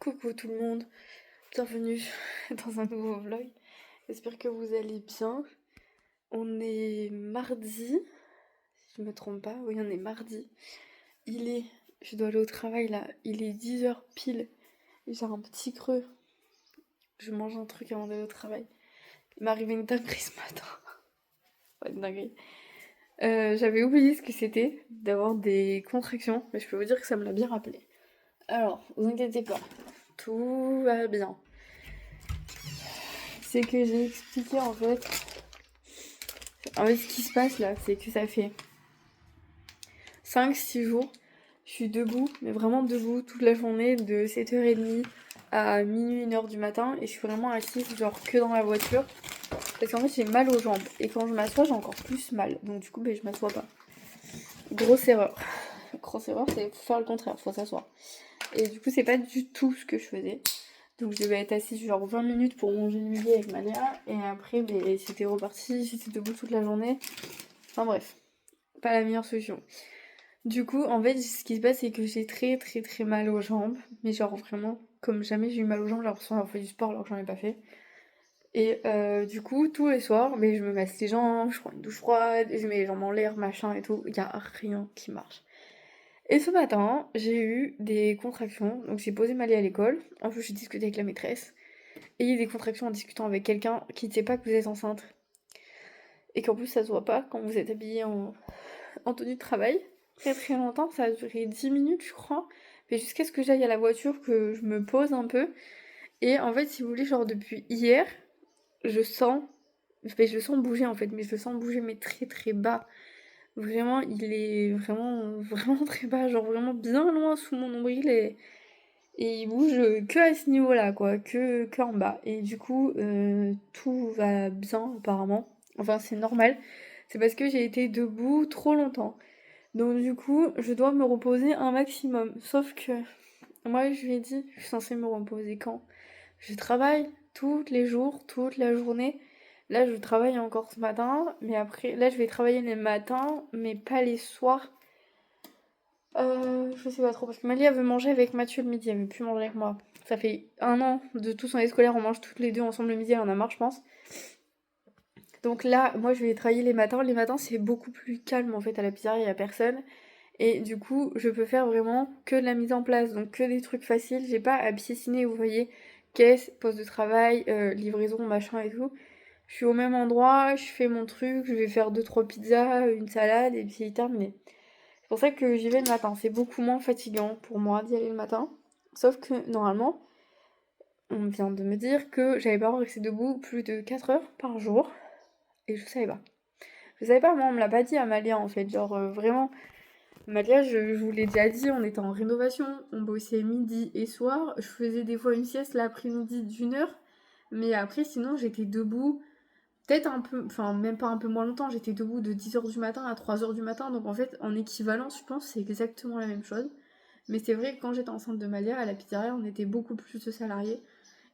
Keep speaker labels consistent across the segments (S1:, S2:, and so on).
S1: Coucou tout le monde, bienvenue dans un nouveau vlog. J'espère que vous allez bien. On est mardi, si je me trompe pas, oui on est mardi. Je dois aller au travail là, il est 10h pile. J'ai un petit creux, je mange un truc avant d'aller au travail. Il m'est arrivé une dinguerie ce matin. Ouais, une dinguerie. J'avais oublié ce que c'était d'avoir des contractions, mais je peux vous dire que ça me l'a bien rappelé. Alors, vous inquiétez pas, tout va bien. C'est que j'ai expliqué en fait, ce qui se passe là, c'est que ça fait 5-6 jours, je suis debout, mais vraiment debout toute la journée, de 7h30 à minuit, 1h du matin, et je suis vraiment assise, genre que dans la voiture, parce qu'en fait j'ai mal aux jambes, et quand je m'assois j'ai encore plus mal, donc du coup je m'assois pas. Grosse erreur. Grosse erreur, c'est faire le contraire, faut s'asseoir. Et du coup c'est pas du tout ce que je faisais. Donc je devais être assise genre 20 minutes pour manger le midi avec ma mère, et après c'était reparti, j'étais debout toute la journée. Enfin bref, pas la meilleure solution. Du coup, en fait, ce qui se passe, c'est que j'ai très très très mal aux jambes. Mais genre vraiment, comme jamais j'ai eu mal aux jambes, j'ai l'impression d'avoir fait du sport alors que j'en ai pas fait. Et du coup, tous les soirs, mais je me masse les jambes, je prends une douche froide, je mets les jambes en l'air, machin et tout. Il y a rien qui marche. Et ce matin, j'ai eu des contractions. Donc j'ai posé ma lit à l'école. En plus, j'ai discuté avec la maîtresse. Et il y a eu des contractions en discutant avec quelqu'un qui ne sait pas que vous êtes enceinte. Et qu'en plus, ça se voit pas quand vous êtes habillé en tenue de travail. Très très longtemps, ça a duré 10 minutes je crois, mais jusqu'à ce que j'aille à la voiture, que je me pose un peu. Et en fait, si vous voulez, genre depuis hier, je sens, je le sens bouger en fait, mais je le sens bouger mais très très bas. Vraiment, il est vraiment vraiment très bas, genre vraiment bien loin sous mon nombril et il bouge que à ce niveau-là quoi, que en bas. Et du coup, tout va bien apparemment. Enfin, c'est normal. C'est parce que j'ai été debout trop longtemps. Donc du coup, je dois me reposer un maximum. Sauf que moi, je lui ai dit, je suis censée me reposer quand? Je travaille tous les jours, toute la journée. Là, je travaille encore ce matin, mais après, là, je vais travailler les matins, mais pas les soirs. Je sais pas trop, parce que Malia veut manger avec Mathieu le midi, elle veut plus manger avec moi. Ça fait 1 an de tous son année scolaire, on mange toutes les deux ensemble le midi, elle en a marre, je pense. Donc là, moi, je vais travailler les matins. Les matins, c'est beaucoup plus calme en fait à la pizzeria, il y a personne. Et du coup, je peux faire vraiment que de la mise en place, donc que des trucs faciles. J'ai pas à piétiner, vous voyez, caisse, poste de travail, livraison, machin et tout. Je suis au même endroit, je fais mon truc, je vais faire deux trois pizzas, une salade et puis c'est terminé. C'est pour ça que j'y vais le matin. C'est beaucoup moins fatigant pour moi d'y aller le matin. Sauf que normalement, on vient de me dire que j'avais pas le droit de rester debout plus de 4 heures par jour. Et je savais pas. Je savais pas, moi on me l'a pas dit à Malia en fait. Genre vraiment. Malia, je vous l'ai déjà dit, on était en rénovation, on bossait midi et soir. Je faisais des fois une sieste l'après-midi d'1 heure, mais après, sinon, j'étais debout, peut-être un peu, enfin, même pas un peu moins longtemps, j'étais debout de 10h du matin à 3h du matin, donc en fait, en équivalence, je pense, c'est exactement la même chose. Mais c'est vrai que quand j'étais enceinte de Malia, à la pizzeria, on était beaucoup plus de salariés.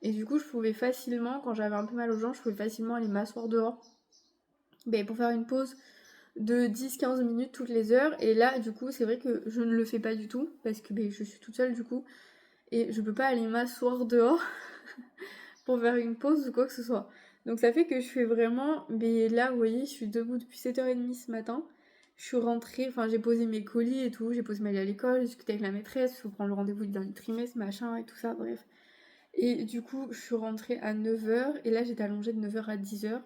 S1: Et du coup, je pouvais facilement, quand j'avais un peu mal aux jambes, je pouvais facilement aller m'asseoir dehors pour faire une pause de 10-15 minutes toutes les heures. Et là, du coup, c'est vrai que je ne le fais pas du tout parce que je suis toute seule du coup et je peux pas aller m'asseoir dehors pour faire une pause ou quoi que ce soit. Donc ça fait que je fais vraiment. Mais là, vous voyez, je suis debout depuis 7h30 ce matin. Je suis rentrée, enfin j'ai posé mes colis et tout, j'ai posé ma lit à l'école, j'ai discuté avec la maîtresse, il faut prendre le rendez-vous du dernier trimestre, machin et tout ça, bref. Et du coup, je suis rentrée à 9h et là j'étais allongée de 9h à 10h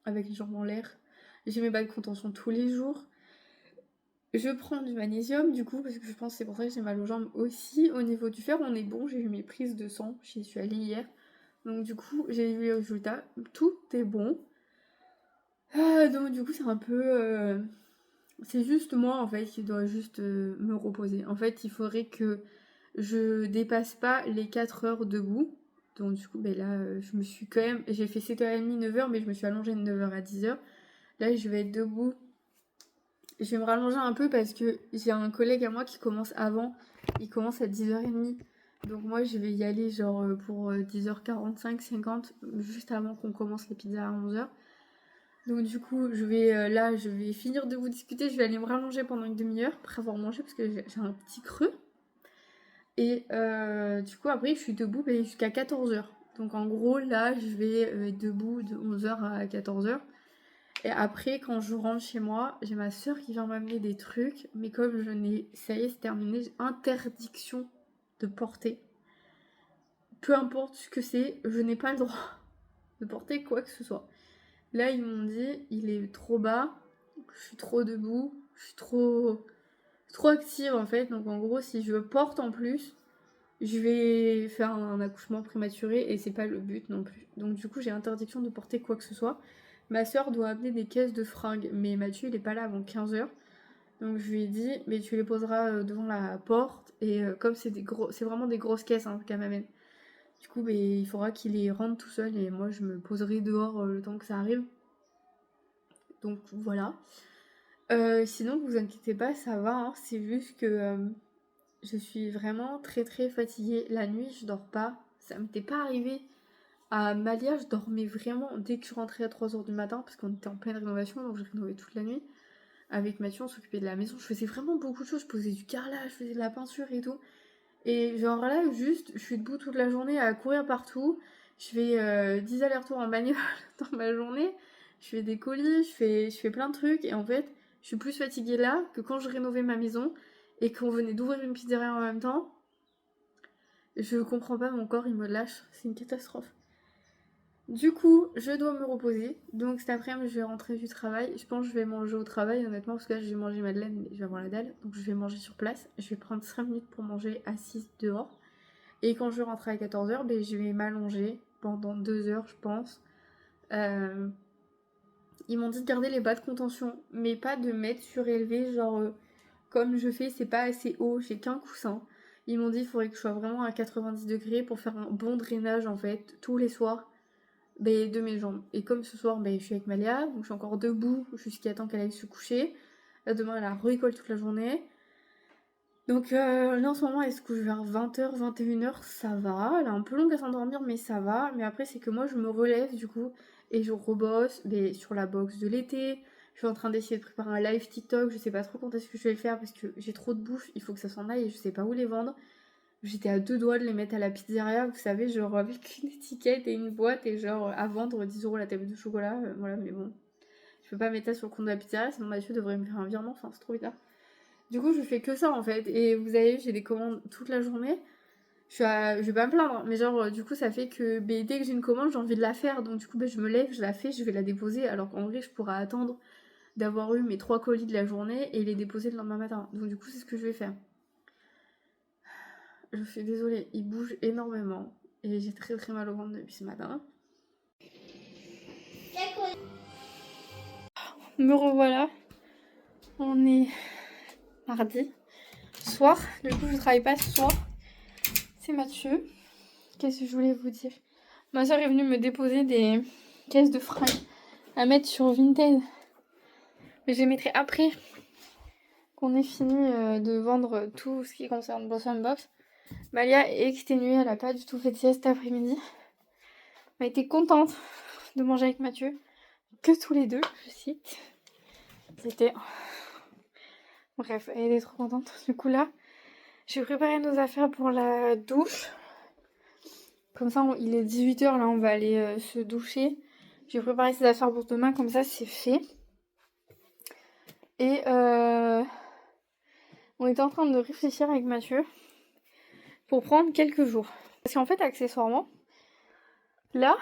S1: avec les jambes en l'air. J'ai mes bagues de contention tous les jours. Je prends du magnésium du coup parce que je pense que c'est pour ça que j'ai mal aux jambes aussi. Au niveau du fer, on est bon, j'ai eu mes prises de sang, j'y suis allée hier. Donc du coup, j'ai eu les résultats, tout est bon. Donc du coup, c'est un peu... c'est juste moi en fait qui dois juste me reposer. En fait, il faudrait que je dépasse pas les 4 heures debout. Donc du coup, là, je me suis quand même... J'ai fait 7h30, 9h, mais je me suis allongée de 9h à 10h. Là, je vais être debout. Je vais me rallonger un peu parce que j'ai un collègue à moi qui commence avant. Il commence à 10h30. Donc moi, je vais y aller genre pour 10h45, 50, juste avant qu'on commence les pizzas à 11h. Donc du coup, je vais finir de vous discuter. Je vais aller me rallonger pendant une demi-heure après avoir mangé parce que j'ai un petit creux. Et du coup, après, je suis debout jusqu'à 14h. Donc en gros, là, je vais être debout de 11h à 14h. Et après, quand je rentre chez moi, j'ai ma soeur qui vient m'amener des trucs. Mais comme je n'ai... Ça y est, c'est terminé. J'ai interdiction de porter. Peu importe ce que c'est, je n'ai pas le droit de porter quoi que ce soit. Là, ils m'ont dit, il est trop bas, je suis trop debout, je suis trop active en fait. Donc en gros, si je porte en plus, je vais faire un accouchement prématuré et c'est pas le but non plus. Donc du coup, j'ai interdiction de porter quoi que ce soit. Ma soeur doit amener des caisses de fringues, mais Mathieu il est pas là avant 15h. Donc je lui ai dit, mais tu les poseras devant la porte. Et comme c'est vraiment des grosses caisses hein, qu'elle m'amène. Du coup, il faudra qu'il les rentre tout seul et moi je me poserai dehors le temps que ça arrive. Donc voilà. Sinon, vous inquiétez pas, ça va. Hein. C'est juste que je suis vraiment très très fatiguée. La nuit, je dors pas. Ça m'était pas arrivé. À Malia, je dormais vraiment dès que je rentrais à 3h du matin parce qu'on était en pleine rénovation, donc je rénovais toute la nuit. Avec Mathieu, on s'occupait de la maison. Je faisais vraiment beaucoup de choses. Je posais du carrelage, je faisais de la peinture et tout. Et genre là, juste, je suis debout toute la journée à courir partout. Je fais 10 allers-retours en bagnole dans ma journée. Je fais des colis, je fais plein de trucs. Et en fait, je suis plus fatiguée là que quand je rénovais ma maison et qu'on venait d'ouvrir une pizzeria en même temps. Je comprends pas, mon corps il me lâche. C'est une catastrophe. Du coup, je dois me reposer. Donc cet après-midi, je vais rentrer du travail. Je pense que je vais manger au travail, honnêtement, parce que là, j'ai mangé madeleine, mais je vais avoir la dalle. Donc je vais manger sur place. Je vais prendre 5 minutes pour manger assise dehors. Et quand je rentrerai à 14h, je vais m'allonger pendant 2 heures, je pense. Euh, Ils m'ont dit de garder les bas de contention, mais pas de mettre surélevé, genre comme je fais, c'est pas assez haut, j'ai qu'un coussin. Ils m'ont dit qu'il faudrait que je sois vraiment à 90 degrés pour faire un bon drainage en fait, tous les soirs, de mes jambes. Et comme ce soir, je suis avec Malia, donc je suis encore debout jusqu'à temps qu'elle aille se coucher. Là, demain, elle a récolte toute la journée. Donc là en ce moment elle se couche vers 20h, 21h, ça va. Elle est un peu longue à s'endormir mais ça va. Mais après c'est que moi je me relève du coup et je rebosse sur la box de l'été. Je suis en train d'essayer de préparer un live TikTok, je sais pas trop quand est-ce que je vais le faire parce que j'ai trop de bouffe, il faut que ça s'en aille et je sais pas où les vendre. J'étais à 2 doigts de les mettre à la pizzeria, vous savez, genre avec une étiquette et une boîte et genre à vendre 10€ la tablette de chocolat, voilà mais bon. Je peux pas mettre ça sur le compte de la pizzeria sinon Mathieu devrait me faire un virement, enfin c'est trop bizarre. Du coup, je fais que ça en fait. Et vous avez vu, j'ai des commandes toute la journée. Je vais pas me plaindre, mais genre, du coup, ça fait que dès que j'ai une commande, j'ai envie de la faire. Donc, du coup, je me lève, je la fais, je vais la déposer. Alors qu'en vrai, je pourrais attendre d'avoir eu mes 3 colis de la journée et les déposer le lendemain matin. Donc, du coup, c'est ce que je vais faire. Je suis désolée, il bouge énormément. Et j'ai très très mal au ventre depuis ce matin. Me revoilà. On est mardi soir. Du coup, je travaille pas ce soir. C'est Mathieu. Qu'est-ce que je voulais vous dire? Ma soeur est venue me déposer des caisses de fringues à mettre sur Vinted. Mais je les mettrai après qu'on ait fini de vendre tout ce qui concerne Blossom Box. Malia est exténuée, elle a pas du tout fait de sieste cet après-midi. Elle a été contente de manger avec Mathieu. Que tous les deux, je cite. C'était... Bref, elle est trop contente. Du coup là, j'ai préparé nos affaires pour la douche. Comme ça, il est 18h, là on va aller se doucher. J'ai préparé ces affaires pour demain, comme ça c'est fait. Et on était en train de réfléchir avec Mathieu pour prendre quelques jours. Parce qu'en fait, accessoirement, là,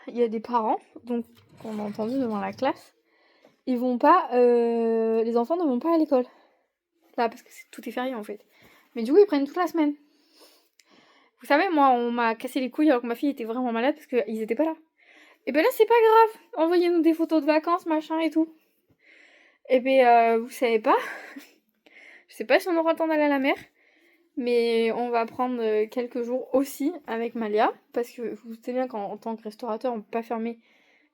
S1: il y a des parents, donc qu'on a entendu devant la classe, ils vont pas, les enfants ne vont pas à l'école. Là, parce que tout est férié en fait. Mais du coup, ils prennent toute la semaine. Vous savez, moi, on m'a cassé les couilles alors que ma fille était vraiment malade parce qu'ils étaient pas là. Et ben là, c'est pas grave. Envoyez-nous des photos de vacances, machin et tout. Et ben, vous savez pas. Je sais pas si on aura le temps d'aller à la mer. Mais on va prendre quelques jours aussi avec Malia. Parce que vous savez bien qu'en tant que restaurateur, on peut pas fermer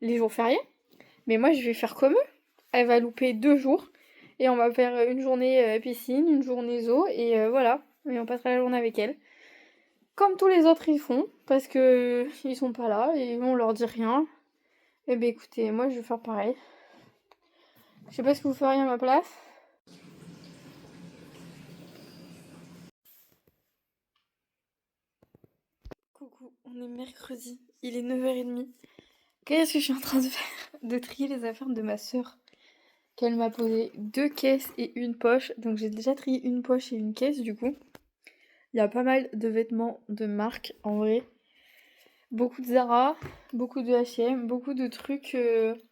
S1: les jours fériés. Mais moi, je vais faire comme eux. Elle va louper 2 jours. Et on va faire une journée piscine, une journée zoo. Et voilà. Et on passera la journée avec elle. Comme tous les autres ils font. Parce que ils sont pas là. Et on leur dit rien. Et ben écoutez, moi je vais faire pareil. Je sais pas ce que vous feriez à ma place. coup, on est mercredi, il est 9h30. Qu'est-ce que je suis en train de faire? De trier les affaires de ma sœur. Qu'elle m'a posé 2 caisses et une poche. Donc j'ai déjà trié une poche et une caisse du coup. Il y a pas mal de vêtements de marque en vrai. Beaucoup de Zara, beaucoup de H&M, beaucoup de trucs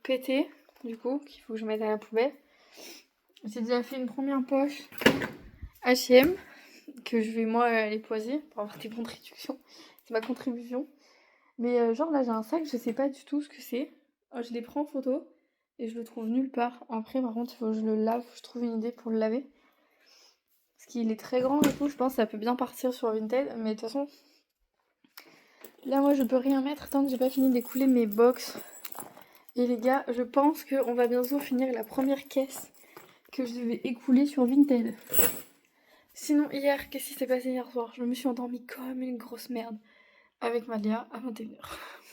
S1: pétés du coup qu'il faut que je mette à la poubelle. J'ai déjà fait une première poche H&M que je vais moi aller poser pour avoir des bonnes réductions. C'est ma contribution. Mais genre là j'ai un sac, je sais pas du tout ce que c'est. Je les prends en photo et je le trouve nulle part. Après par contre il faut que je le lave, faut que je trouve une idée pour le laver. Parce qu'il est très grand et tout, je pense que ça peut bien partir sur Vinted. Mais de toute façon, là moi je peux rien mettre tant que j'ai pas fini d'écouler mes box. Et les gars, je pense qu'on va bientôt finir la première caisse que je devais écouler sur Vinted. Sinon hier, qu'est-ce qui s'est passé hier soir? Je me suis endormie comme une grosse merde avec Malia à 21h.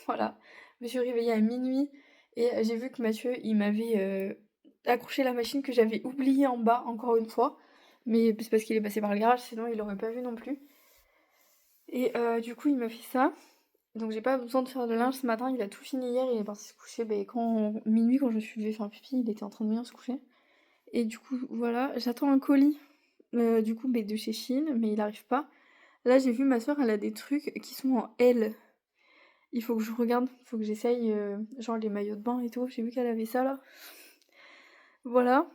S1: Voilà, je me suis réveillée à minuit et j'ai vu que Mathieu, il m'avait accroché la machine que j'avais oubliée en bas encore une fois. Mais c'est parce qu'il est passé par le garage, sinon il l'aurait pas vu non plus. Et du coup, il m'a fait ça. Donc j'ai pas besoin de faire de linge ce matin, il a tout fini hier, il est parti se coucher. Minuit, quand je me suis levée faire pipi, il était en train de venir se coucher. Et du coup, voilà, j'attends un colis du coup de chez Shein, mais il arrive pas. Là, j'ai vu ma soeur, elle a des trucs qui sont en L. Il faut que je regarde, il faut que j'essaye, genre les maillots de bain et tout. J'ai vu qu'elle avait ça là. Voilà.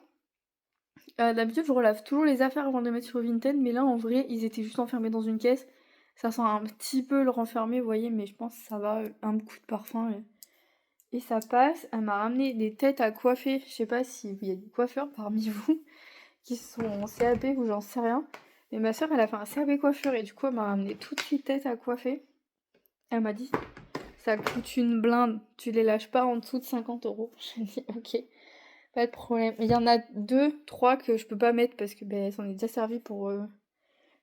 S1: D'habitude, je relave toujours les affaires avant de les mettre sur Vinted, mais là, en vrai, ils étaient juste enfermés dans une caisse. Ça sent un petit peu le renfermer, vous voyez, mais je pense que ça va, un coup de parfum et ça passe. Elle m'a ramené des têtes à coiffer. Je sais pas s'il y a des coiffeurs parmi vous qui sont en CAP ou j'en sais rien. Mais ma soeur, elle a fait un CAP coiffure et du coup, elle m'a ramené toutes les têtes à coiffer. Elle m'a dit, ça coûte une blinde, tu les lâches pas en dessous de 50€. J'ai dit, ok, pas de problème. Il y en a 2, 3 que je peux pas mettre parce que elles s'en est déjà servi pour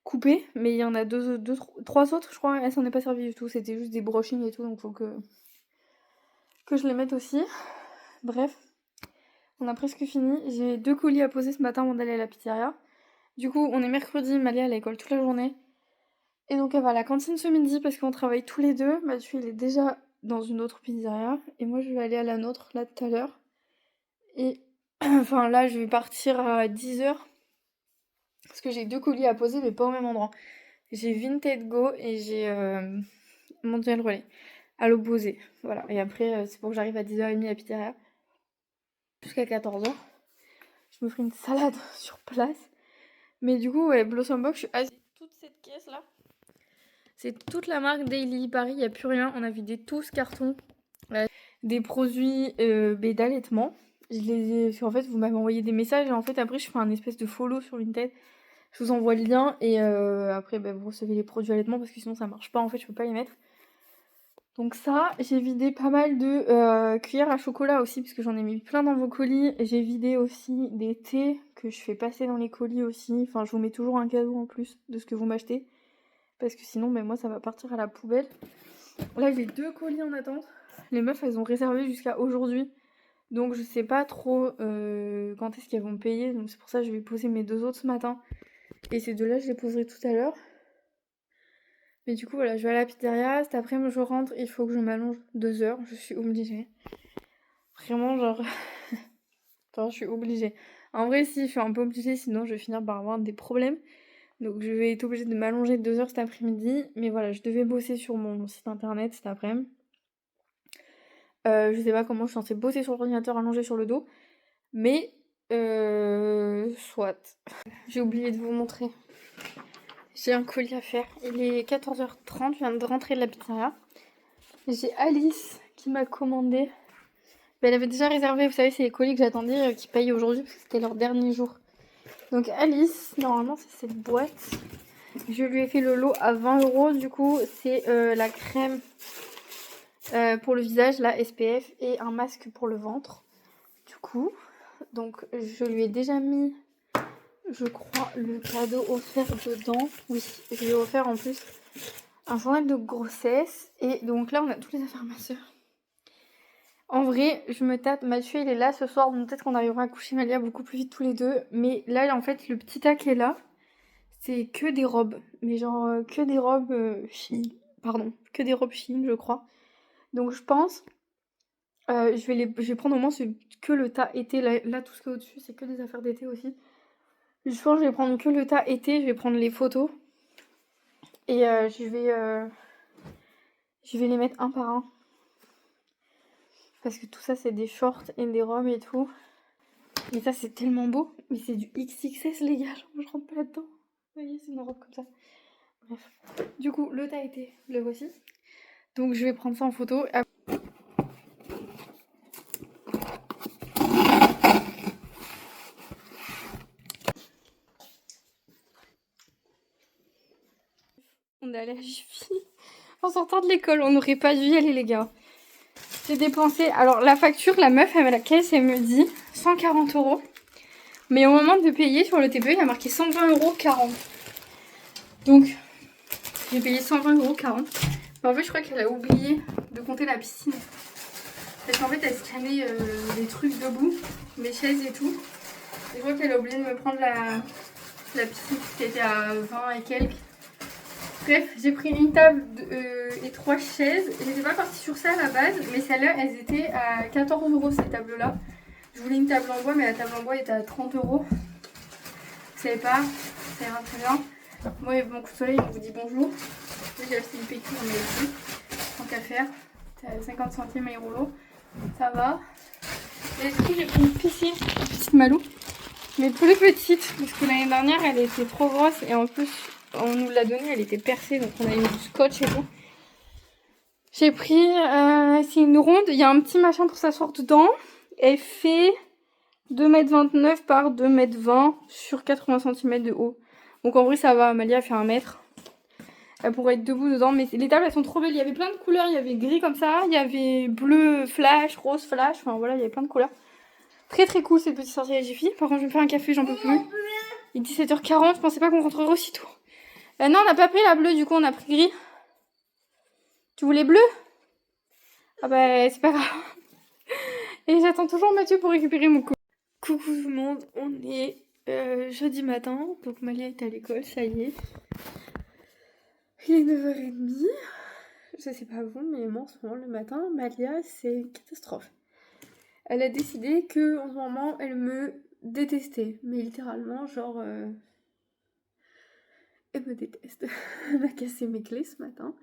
S1: couper. Mais il y en a 3 autres, je crois, elles s'en est pas servi du tout. C'était juste des brochings et tout, donc faut que je les mette aussi. Bref, on a presque fini. J'ai 2 colis à poser ce matin avant d'aller à la pizzeria. Du coup, on est mercredi, Malia est à l'école toute la journée. Et donc elle va à la cantine ce midi parce qu'on travaille tous les deux. Mathieu il est déjà dans une autre pizzeria. Et moi je vais aller à la nôtre là tout à l'heure. Et enfin là je vais partir à 10h. Parce que j'ai 2 colis à poser mais pas au même endroit. J'ai Vinted Go et j'ai Mondial Relais. À l'opposé. Voilà. Et après c'est pour que j'arrive à 10h30 à la pizzeria. Jusqu'à 14h. Je me ferai une salade sur place. Mais du coup ouais, Blossom Box, je suis assise. Toute cette caisse là. C'est toute la marque Daily Paris, il n'y a plus rien. On a vidé tout ce carton. Des produits d'allaitement. Je les ai... Parce qu'en fait, vous m'avez envoyé des messages et en fait, après, je fais un espèce de follow sur Vinted. Je vous envoie le lien et après, vous recevez les produits allaitement parce que sinon, ça marche pas. En fait, je peux pas les mettre. Donc ça, j'ai vidé pas mal de cuillères à chocolat aussi parce que j'en ai mis plein dans vos colis. J'ai vidé aussi des thés que je fais passer dans les colis aussi. Enfin, je vous mets toujours un cadeau en plus de ce que vous m'achetez. Parce que sinon, moi, ça va partir à la poubelle. Là, j'ai 2 colis en attente. Les meufs, elles ont réservé jusqu'à aujourd'hui. Donc, je sais pas trop quand est-ce qu'elles vont me payer. Donc, c'est pour ça que je vais poser mes 2 autres ce matin. Et ces 2-là, je les poserai tout à l'heure. Mais du coup, voilà, je vais à la pizzeria. Cet après-midi, je rentre. Il faut que je m'allonge 2 heures. Je suis obligée. Vraiment, genre... enfin, je suis obligée. En vrai, si, je suis un peu obligée. Sinon, je vais finir par avoir des problèmes. Donc je vais être obligée de m'allonger 2 heures cet après-midi. Mais voilà, je devais bosser sur mon site internet cet après-midi. Je sais pas comment je suis censée bosser sur l'ordinateur allongée sur le dos. Mais soit. J'ai oublié de vous montrer. J'ai un colis à faire. Il est 14h30, je viens de rentrer de la pizzeria. J'ai Alice qui m'a commandé. Elle avait déjà réservé, vous savez, c'est les colis que j'attendais qui payent aujourd'hui parce que c'était leur dernier jour. Donc Alice, normalement c'est cette boîte. Je lui ai fait le lot à 20€. Du coup, c'est la crème pour le visage, la SPF, et un masque pour le ventre. Du coup, donc je lui ai déjà mis, je crois, le cadeau offert dedans. Oui, je lui ai offert en plus un journal de grossesse. Et donc là, on a toutes les affaires à ma soeur. En vrai, je me tâte. Mathieu, il est là ce soir. Donc peut-être qu'on arrivera à coucher Malia beaucoup plus vite tous les deux. Mais là, en fait, le petit tas qui est là, c'est que des robes. Mais genre, que des robes filles. pardon, que des robes Shein, je crois. Donc je pense, je vais prendre au moins que le tas été. Là, tout ce qui est au-dessus, c'est que des affaires d'été aussi. Je pense que je vais prendre que le tas été, je vais prendre les photos. Et je vais les mettre un par un. Parce que tout ça, c'est des shorts et des robes et tout. Et ça, c'est tellement beau. Mais c'est du XXS, les gars. Genre, je rentre pas là-dedans. Vous voyez, c'est une robe comme ça. Bref. Du coup, le tas été, le voici. Donc, je vais prendre ça en photo. On est allé à Jiffy. En sortant de l'école, on n'aurait pas dû y aller, les gars. J'ai dépensé... Alors, la facture, la meuf, elle à la caisse, elle me dit 140 €. Mais au moment de payer sur le TPE, il y a marqué 120,40 €. Donc, j'ai payé 120,40 €. Mais en fait, je crois qu'elle a oublié de compter la piscine. Parce qu'en fait, elle scannait les trucs debout, mes chaises et tout. Et je crois qu'elle a oublié de me prendre la piscine qui était à 20 et quelques. Bref, j'ai pris une table et 3 chaises. J'étais pas partie sur ça à la base, mais celles-là, elles étaient à 14 € ces tables-là. Je voulais une table en bois, mais la table en bois était à 30 €. Vous savez pas, ça ira très bien. Moi et mon coup de soleil, on vous dit bonjour. J'ai acheté une PQ, mais aussi, tant qu'à faire. C'est à 50 centimes à l'euro. Ça va. Et du coup, j'ai pris une petite Malou, mais plus petite, parce que l'année dernière, elle était trop grosse. Et en plus, on nous l'a donnée, elle était percée, donc on a mis du scotch et tout. J'ai pris, c'est une ronde, il y a un petit machin pour s'asseoir dedans. Elle fait 2,29 m par 2,20 m sur 80 cm de haut. Donc en vrai ça va, Amalia fait 1 mètre. Elle pourrait être debout dedans, mais les tables elles sont trop belles. Il y avait plein de couleurs, il y avait gris comme ça, il y avait bleu flash, rose flash, enfin voilà, il y avait plein de couleurs. Très très cool cette petite sortie à Jiffy. Par contre je vais me faire un café, j'en peux plus. Il est 17h40, je pensais pas qu'on rentrerait aussitôt. Non, on n'a pas pris la bleue, du coup on a pris gris. Tu voulais bleu? Ah bah c'est pas grave. Et j'attends toujours Mathieu pour récupérer mon coucou tout le monde, on est jeudi matin, donc Malia est à l'école, ça y est. Il est 9h30. Je sais pas vous, mais moi en ce moment le matin, Malia c'est une catastrophe. Elle a décidé que en ce moment elle me détestait, mais littéralement genre elle me déteste. Elle m'a cassé mes clés ce matin,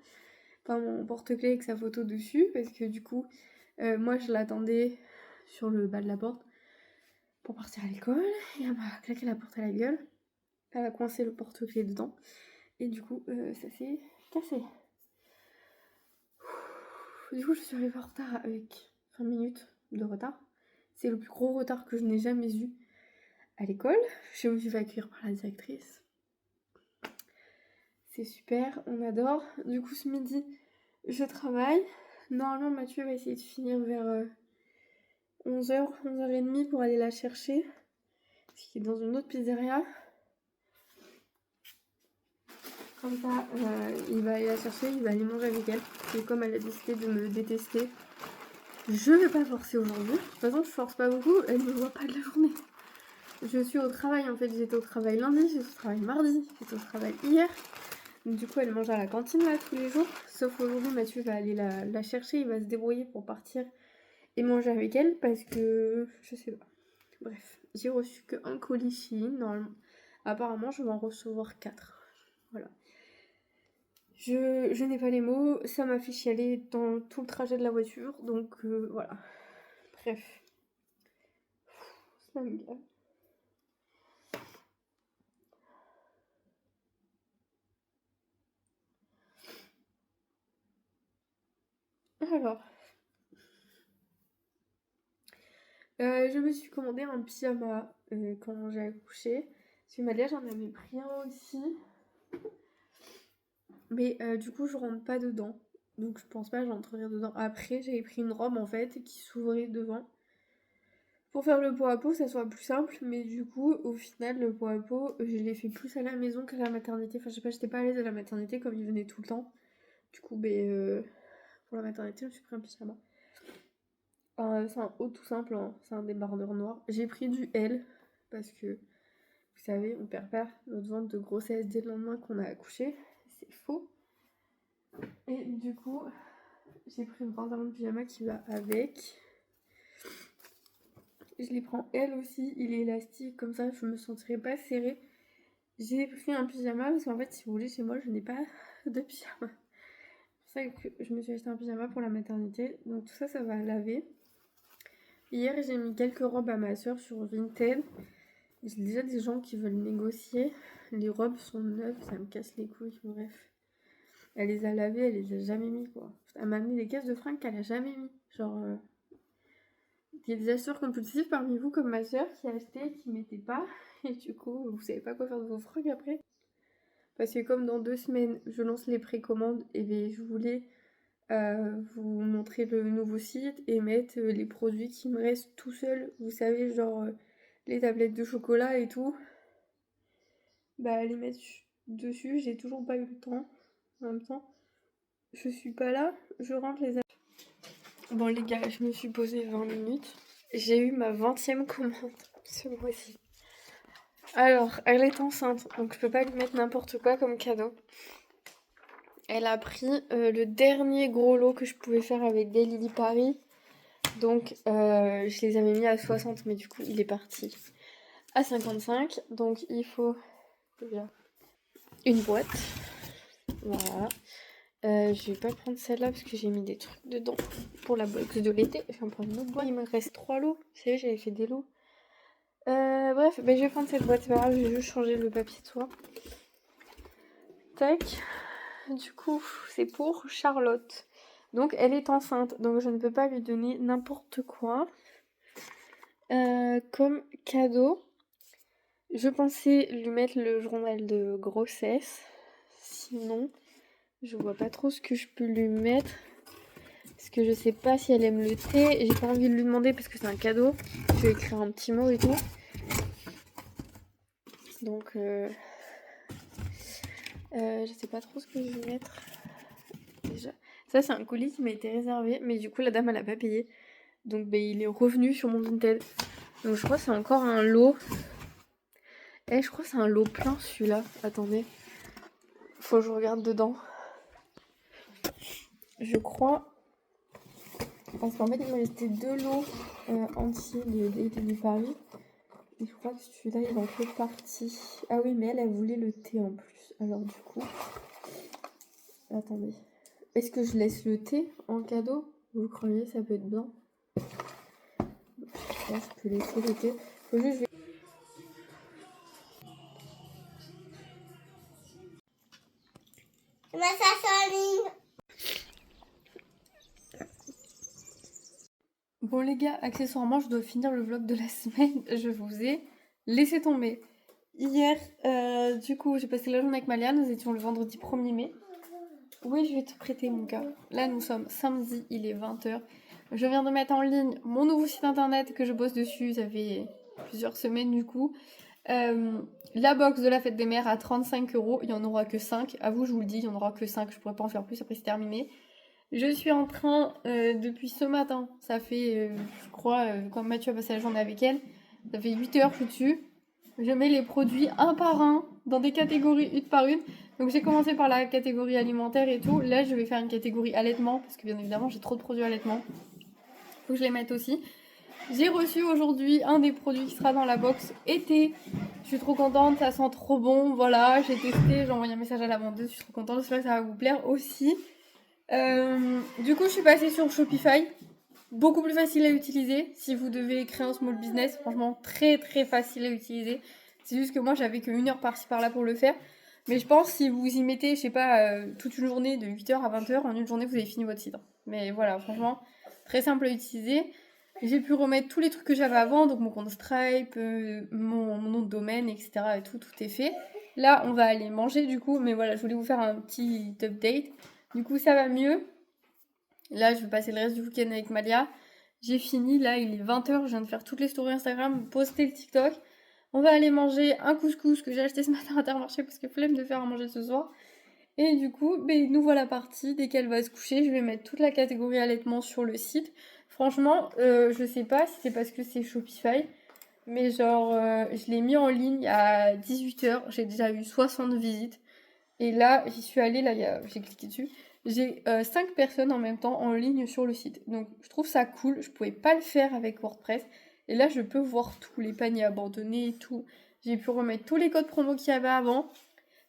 S1: enfin mon porte-clés avec sa photo dessus, parce que du coup moi je l'attendais sur le bas de la porte pour partir à l'école, et elle m'a claqué la porte à la gueule. Elle a coincé le porte-clés dedans. Et du coup, ça s'est cassé. Du coup, je suis arrivée en retard avec 20 minutes de retard. C'est le plus gros retard que je n'ai jamais eu à l'école. Je me suis fait accueillir par la directrice. C'est super, on adore. Du coup, ce midi, je travaille. Normalement, Mathieu va essayer de finir vers 11h, 11h30 pour aller la chercher. Parce qu'il est dans une autre pizzeria. Comme ça, il va aller la chercher, il va aller manger avec elle. Et comme elle a décidé de me détester, je vais pas forcer aujourd'hui. De toute façon, je force pas beaucoup, elle ne me voit pas de la journée. Je suis au travail, en fait, j'étais au travail lundi, j'étais au travail mardi, j'étais au travail hier. Donc, du coup, elle mange à la cantine là tous les jours. Sauf aujourd'hui, Mathieu va aller la chercher, il va se débrouiller pour partir et manger avec elle parce que je sais pas. Bref, j'ai reçu que un colis Shein, normalement. Apparemment, je vais en recevoir 4. Voilà. Je n'ai pas les mots, ça m'a fait chialer dans tout le trajet de la voiture, donc voilà. Bref. Alors, je me suis commandé un pyjama quand j'ai accouché. Parce que Malia, j'en avais pris un aussi. Mais du coup, je rentre pas dedans. Donc je pense pas que j'entrerai dedans. Après, j'avais pris une robe en fait qui s'ouvrait devant. Pour faire le pot à pot, ça soit plus simple. Mais du coup, au final, le pot à pot, je l'ai fait plus à la maison qu'à la maternité. Enfin, je sais pas, j'étais pas à l'aise à la maternité comme il venait tout le temps. Du coup, pour la maternité, je me suis pris un pyjama. C'est un haut tout simple, hein. C'est un débardeur noir. J'ai pris du L parce que, vous savez, on perd pas notre ventre de grossesse dès le lendemain qu'on a accouché. C'est faux. Et du coup, j'ai pris le pantalon de pyjama qui va avec. Je les prends elle aussi, il est élastique, comme ça je me sentirai pas serrée. J'ai pris un pyjama parce qu'en fait, si vous voulez, chez moi, je n'ai pas de pyjama. C'est pour ça que je me suis acheté un pyjama pour la maternité. Donc tout ça, ça va laver. Hier, j'ai mis quelques robes à ma soeur sur Vinted. J'ai déjà des gens qui veulent négocier. Les robes sont neuves, ça me casse les couilles, bref. Elle les a lavées, elle les a jamais mis, quoi. Elle m'a amené des caisses de fringues qu'elle a jamais mis. Genre, il y a des acheteurs compulsifs parmi vous, comme ma soeur, qui a acheté, qui mettait pas. Et du coup, vous savez pas quoi faire de vos fringues après. Parce que comme dans 2 semaines, je lance les précommandes, et bien je voulais vous montrer le nouveau site et mettre les produits qui me restent tout seuls. Vous savez, genre les tablettes de chocolat et tout. Bah les mettre dessus, j'ai toujours pas eu le temps. En même temps, je suis pas là, je rentre les affaires. Bon les gars, je me suis posée 20 minutes. J'ai eu ma 20e commande ce mois-ci. Alors, elle est enceinte, donc je peux pas lui mettre n'importe quoi comme cadeau. Elle a pris le dernier gros lot que je pouvais faire avec Daily Paris. Donc je les avais mis à 60, mais du coup il est parti à 55. Donc il faut une boîte. Voilà. Je vais pas prendre celle-là parce que j'ai mis des trucs dedans pour la box de l'été. Je vais en prendre une autre boîte. Il me reste 3 lots. Vous savez, j'avais fait des lots. Bref, je vais prendre cette boîte. C'est pas grave, je vais juste changer le papier de soie. Tac. Du coup, c'est pour Charlotte. Donc elle est enceinte, donc je ne peux pas lui donner n'importe quoi. Comme cadeau, je pensais lui mettre le journal de grossesse. Sinon, je vois pas trop ce que je peux lui mettre. Parce que je sais pas si elle aime le thé. J'ai pas envie de lui demander parce que c'est un cadeau. Je vais écrire un petit mot et tout. Donc, je sais pas trop ce que je vais mettre. Déjà. Ça, c'est un colis qui m'a été réservé. Mais du coup, la dame, elle a pas payé. Donc, il est revenu sur mon Vinted. Donc, je crois que c'est encore un lot. Je crois que c'est un lot plein celui-là. Attendez. Faut que je regarde dedans. Je crois. Parce qu'en fait, il me restait 2 lots entiers de Daily Paris. Et je crois que celui-là, il en fait partie. Ah oui, mais elle voulait le thé en plus. Alors, du coup. Attendez. Est-ce que je laisse le thé en cadeau? Vous croyez ça peut être bien? Là, je peux laisser le thé. Faut juste. Bon les gars, accessoirement, je dois finir le vlog de la semaine. Je vous ai laissé tomber. Hier, du coup, j'ai passé la journée avec Malia. Nous étions le vendredi 1er mai. Oui, je vais te prêter mon gars. Là, nous sommes samedi, il est 20h. Je viens de mettre en ligne mon nouveau site internet que je bosse dessus. Ça fait plusieurs semaines du coup. La box de la fête des mères à 35€. Il n'y en aura que 5. À vous, je vous le dis, il n'y en aura que 5. Je pourrais pas en faire plus, après c'est terminé. Je suis en train, depuis ce matin, ça fait, je crois, quand Mathieu a passé la journée avec elle, ça fait 8 heures que je suis dessus. Je mets les produits un par un, dans des catégories une par une. Donc j'ai commencé par la catégorie alimentaire et tout. Là, je vais faire une catégorie allaitement, parce que bien évidemment, j'ai trop de produits allaitement. Faut que je les mette aussi. J'ai reçu aujourd'hui un des produits qui sera dans la box été. Je suis trop contente, ça sent trop bon. Voilà, j'ai testé, j'ai envoyé un message à la vendeuse, je suis trop contente. J'espère que ça va vous plaire aussi. Du coup, je suis passée sur Shopify. Beaucoup plus facile à utiliser si vous devez créer un small business. Franchement, très très facile à utiliser. C'est juste que moi, j'avais que 1 heure par-ci par-là pour le faire. Mais je pense si vous y mettez, je sais pas, toute une journée de 8h à 20h, en une journée, vous avez fini votre site. Mais voilà, franchement, très simple à utiliser. J'ai pu remettre tous les trucs que j'avais avant, donc mon compte Stripe, mon nom de domaine, etc. Et tout est fait. Là, on va aller manger du coup, mais voilà, je voulais vous faire un petit update. Du coup, ça va mieux. Là, je vais passer le reste du week-end avec Malia. J'ai fini, là, il est 20h, je viens de faire toutes les stories Instagram, poster le TikTok. On va aller manger un couscous que j'ai acheté ce matin à Intermarché parce que flemme de faire à manger ce soir. Et du coup, nous voilà partis. Dès qu'elle va se coucher, je vais mettre toute la catégorie allaitement sur le site. Franchement, je sais pas si c'est parce que c'est Shopify, mais genre, je l'ai mis en ligne à 18h. J'ai déjà eu 60 visites. Et là, j'y suis allée, là, j'ai cliqué dessus. j'ai 5 personnes en même temps en ligne sur le site. Donc je trouve ça cool, je pouvais pas le faire avec WordPress. Et là je peux voir tous les paniers abandonnés et tout. J'ai pu remettre tous les codes promo qu'il y avait avant.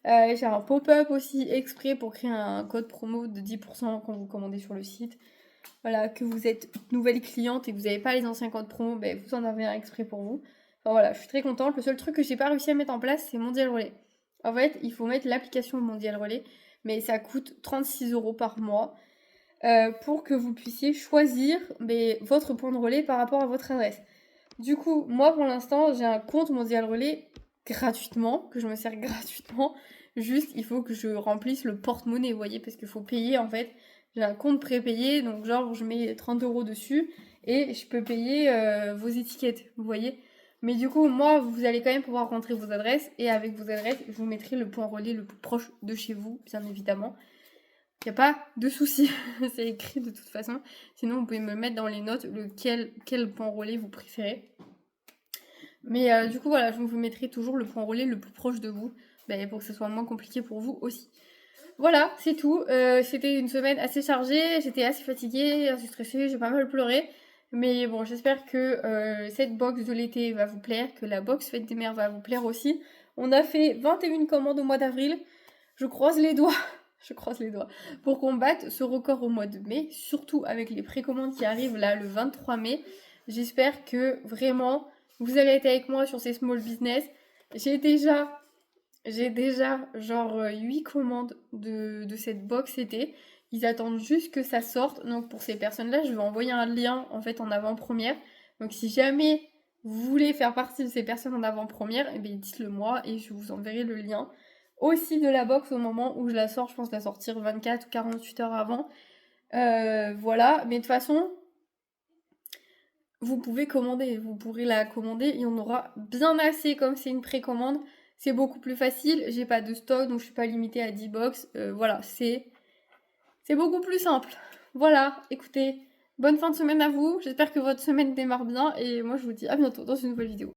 S1: J'ai un pop-up aussi exprès pour créer un code promo de 10% quand vous commandez sur le site. Voilà, que vous êtes nouvelle cliente et que vous n'avez pas les anciens codes promo, ben vous en avez un exprès pour vous. Enfin voilà, je suis très contente. Le seul truc que j'ai pas réussi à mettre en place, c'est Mondial Relais. En fait, il faut mettre l'application Mondial Relais, mais ça coûte 36 € par mois pour que vous puissiez choisir votre point de relais par rapport à votre adresse. Du coup, moi pour l'instant, j'ai un compte Mondial Relais gratuitement, que je me sers gratuitement. Juste, il faut que je remplisse le porte-monnaie, vous voyez, parce qu'il faut payer en fait. J'ai un compte prépayé, donc genre je mets 30 € dessus et je peux payer vos étiquettes, vous voyez. Mais du coup, moi, vous allez quand même pouvoir rentrer vos adresses et avec vos adresses, je vous mettrai le point relais le plus proche de chez vous, bien évidemment. Il n'y a pas de souci, c'est écrit de toute façon. Sinon, vous pouvez me mettre dans les notes quel point relais vous préférez. Mais du coup, voilà, je vous mettrai toujours le point relais le plus proche de vous, pour que ce soit moins compliqué pour vous aussi. Voilà, c'est tout. C'était une semaine assez chargée, j'étais assez fatiguée, assez stressée, j'ai pas mal pleuré. Mais bon, j'espère que cette box de l'été va vous plaire, que la box fête des mères va vous plaire aussi. On a fait 21 commandes au mois d'avril. Je croise les doigts, je croise les doigts, pour qu'on batte ce record au mois de mai, surtout avec les précommandes qui arrivent là le 23 mai. J'espère que vraiment vous allez être avec moi sur ces small business. J'ai déjà genre 8 commandes de cette box été. Ils attendent juste que ça sorte. Donc pour ces personnes-là, je vais envoyer un lien en fait en avant-première. Donc si jamais vous voulez faire partie de ces personnes en avant-première, eh bien dites-le moi et je vous enverrai le lien. Aussi de la box au moment où je la sors, je pense la sortir 24 ou 48 heures avant. Voilà, mais de toute façon, vous pouvez commander, vous pourrez la commander, il y en aura bien assez comme c'est une précommande. C'est beaucoup plus facile, j'ai pas de stock donc je suis pas limitée à 10 box. Voilà, c'est beaucoup plus simple. Voilà, écoutez, bonne fin de semaine à vous, j'espère que votre semaine démarre bien et moi je vous dis à bientôt dans une nouvelle vidéo.